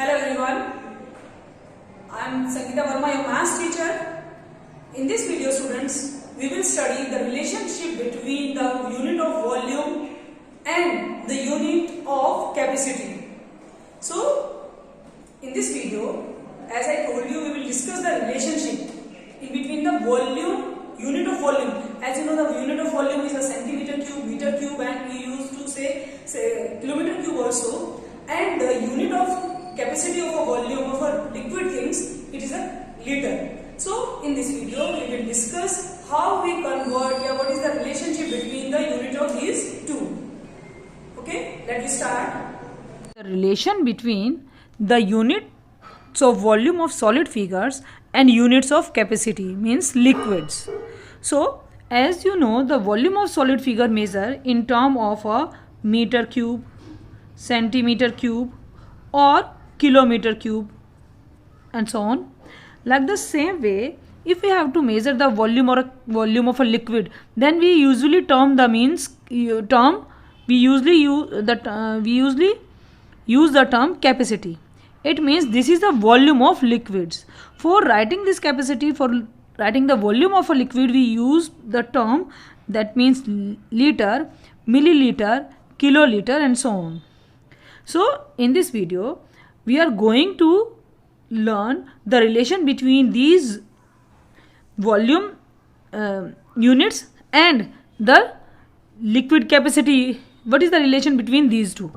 Hello everyone, I am Sangeeta Verma, your maths teacher. In this video students, we will study the relationship between the unit of volume and the unit of capacity. So, in this video, as I told you, we will discuss the relationship in between the unit of volume. As you know, the unit of volume is a centimeter cube, meter cube, and we used to say kilometer cube also. And the unit of capacity of a volume of a liquid things, it is a liter. So in this video we will discuss how we convert what is the relationship between the unit of these two. Okay, let me start. The relation between the units of volume of solid figures and units of capacity means liquids. So as you know, the volume of solid figure measure in term of a meter cube, centimeter cube or kilometer cube and so on. Like the same way, if we have to measure the volume or a volume of a liquid, then we usually use the term capacity. It means this is the volume of liquids. For writing this capacity, for writing the volume of a liquid, we use the term that means liter, milliliter, kiloliter and so on. So in this video, we are going to learn the relation between these volume units and the liquid capacity. What is the relation between these two?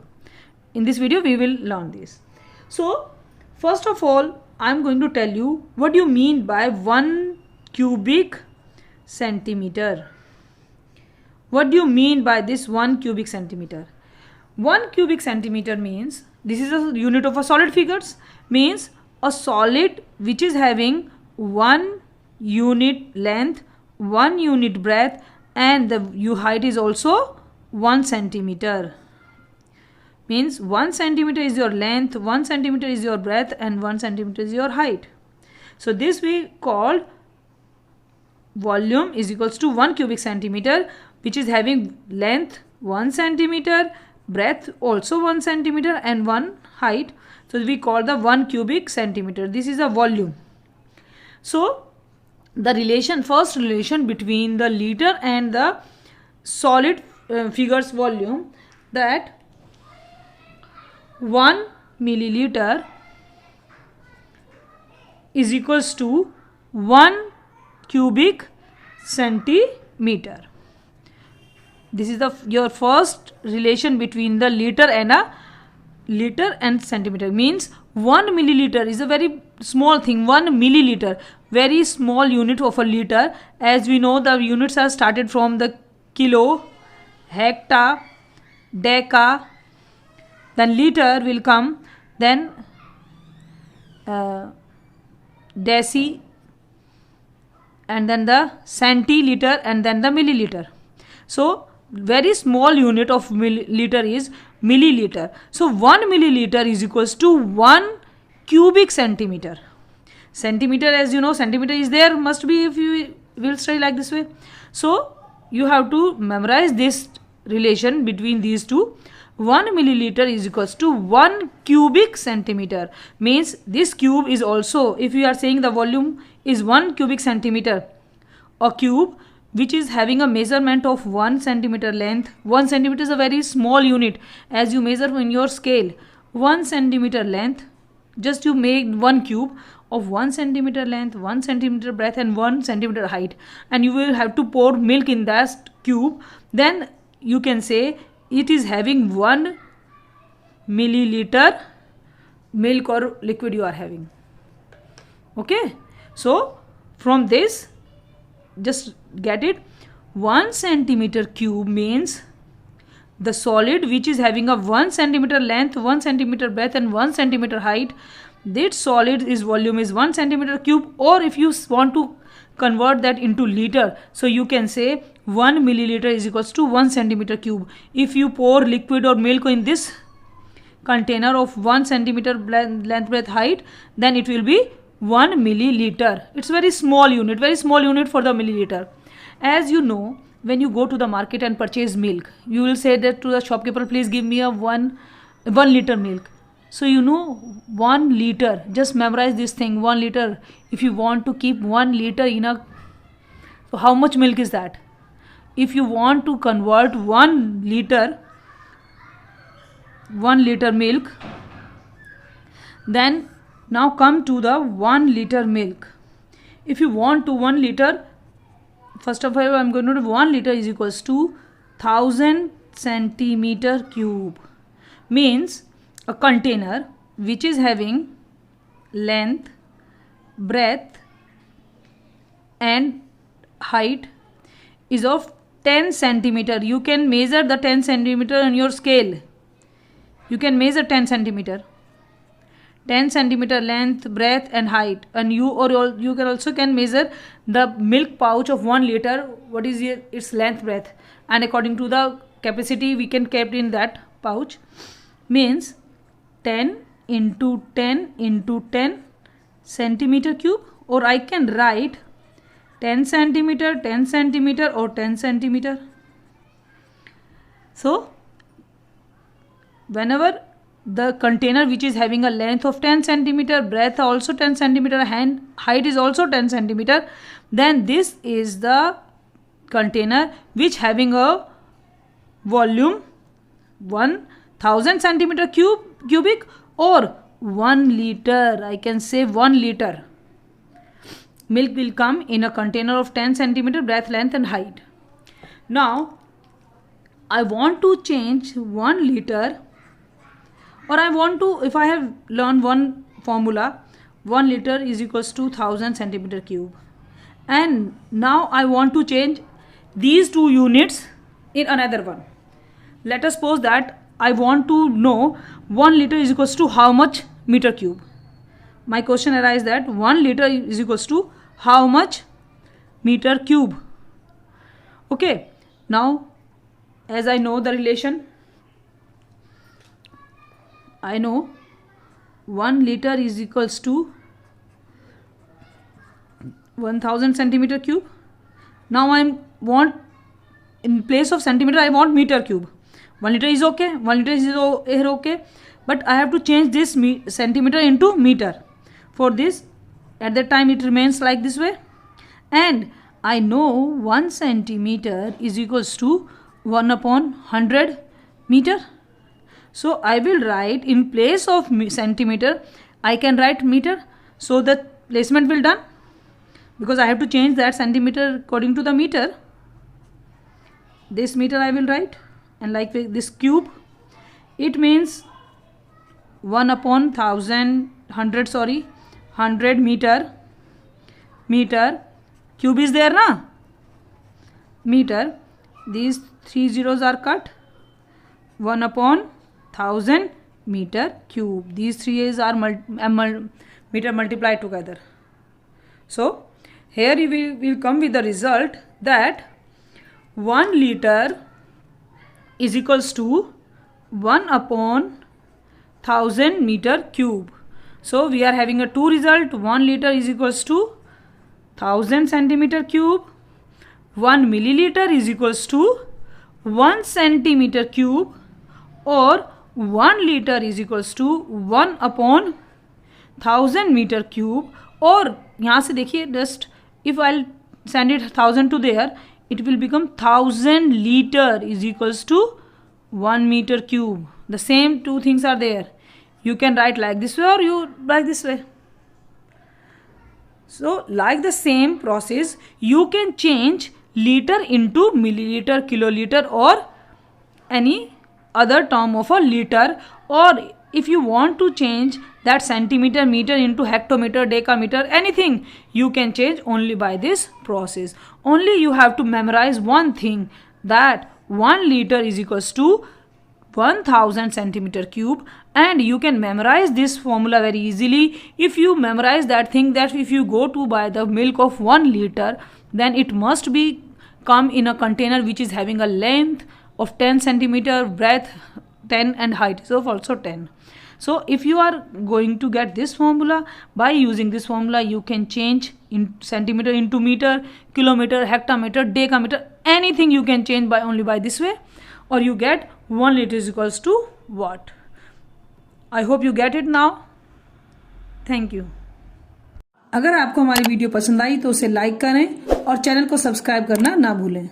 In this video, we will learn this. So first of all, I am going to tell you what you mean by 1 cubic centimeter. What do you mean by this 1 cubic centimeter? 1 cubic centimeter means, this is a unit of a solid figures, means a solid which is having 1 unit length, 1 unit breadth, and the height is also 1 centimeter. Means 1 centimeter is your length, 1 centimeter is your breadth, and 1 centimeter is your height. So this we call volume is equals to 1 cubic centimeter, which is having length 1 centimeter, breadth also 1 centimeter, and 1 height. So we call the 1 cubic centimeter. This is a volume. So the first relation between the liter and the solid figures volume, that 1 milliliter is equals to 1 cubic centimeter. This is your first relation between the liter and centimeter. Means 1 milliliter is a very small thing. 1 milliliter, very small unit of a liter. As we know, the units are started from the kilo, hecta, deca, then liter will come, then deci, and then the centiliter, and then the milliliter. So very small unit of liter is milliliter. So 1 milliliter is equals to 1 cubic centimeter. Centimeter, as you know, centimeter is there, must be, if you will study like this way. So you have to memorize this relation between these two. 1 milliliter is equals to 1 cubic centimeter. Means this cube is also, if you are saying the volume is 1 cubic centimeter, a cube which is having a measurement of 1 centimeter length. 1 centimeter is a very small unit. As you measure in your scale 1 centimeter length, just you make 1 cube of 1 centimeter length, 1 centimeter breadth, and 1 centimeter height, and you will have to pour milk in that cube. Then you can say it is having 1 milliliter milk or liquid you are having. Okay, so from this, just get it, 1 centimeter cube means the solid which is having a 1 centimeter length, 1 centimeter breadth, and 1 centimeter height. That solid is volume is 1 centimeter cube. Or if you want to convert that into liter, so you can say 1 milliliter is equals to 1 centimeter cube. If you pour liquid or milk in this container of 1 centimeter length, breadth, height, then it will be 1 milliliter. It's very small unit for the milliliter. As you know, when you go to the market and purchase milk, you will say that to the shopkeeper, please give me a 1 liter milk. So you know 1 liter, just memorize this thing, 1 liter. If you want to keep 1 liter in a, so how much milk is that? If you want to convert 1 liter milk, then now come to the 1 liter milk. If you want to 1 liter, first of all I am going to do 1 liter is equals to 1000 centimeter cube, means a container which is having length, breadth and height is of 10 centimeter. You can measure the 10 centimeter on your scale. You can measure 10 centimeter. 10 centimeter length, breadth and height, and you can also measure the milk pouch of 1 liter, what is its length, breadth, and according to the capacity we can keep in that pouch, means 10 into 10 into 10 centimeter cube, or I can write 10 centimeter, 10 centimeter or 10 centimeter. So whenever the container which is having a length of 10 centimeter, breadth also 10 centimeter, and height is also 10 centimeter, then this is the container which having a volume 1000 centimeter cubic or 1 liter. I can say 1 liter milk will come in a container of 10 centimeter breadth, length and height. Now I want to change 1 liter, or I want to, if I have learned one formula, 1 liter is equals to 1000 centimeter cube, and now I want to change these two units in another one. Let us suppose that I want to know 1 liter is equals to how much meter cube. My question arises that 1 liter is equals to how much meter cube. Okay, now as I know the relation, I know 1 liter is equals to 1000 centimeter cube. Now I want, in place of centimeter I want meter cube. 1 liter is okay, 1 liter is okay, but I have to change this centimeter into meter. For this, at that time it remains like this way, and I know 1 centimeter is equals to 1 upon 100 meter. So I will write, in place of centimeter I can write meter, so the placement will done, because I have to change that centimeter according to the meter. This meter I will write, and like this cube, it means 1 upon 100 meter cube is there na, meter, these 3 zeros are cut, 1 upon 1000 meter cube, these 3 A's are meter multiplied together. So here we will come with the result that 1 liter is equals to 1 upon 1000 meter cube. So we are having a two result. 1 liter is equals to 1000 centimeter cube. 1 milliliter is equals to 1 centimeter cube, or 1 liter is equals to 1 upon 1000 meter cube. और यहाँ से देखिए, just if I'll send it 1000 to there, it will become 1000 liter is equals to 1 meter cube. The same two things are there. You can write like this way or you write this way. So like the same process, you can change liter into milliliter, kiloliter or any other term of a liter, or if you want to change that centimeter, meter into hectometer, decameter, anything you can change only by this process. Only you have to memorize one thing, that 1 liter is equals to 1000 centimeter cube, and you can memorize this formula very easily if you memorize that thing, that if you go to buy the milk of 1 liter, then it must be come in a container which is having a length of 10 centimeter, breadth 10 and height is also 10. So if you are going to get this formula, by using this formula you can change in centimeter into meter, kilometer, hectometer, decameter, anything you can change by only by this way, or you get 1 liter is equals to what. I hope you get it now. Thank you. अगर आपको हमारी video पसंद आई तो उसे like करें और channel को subscribe करना ना भूलें.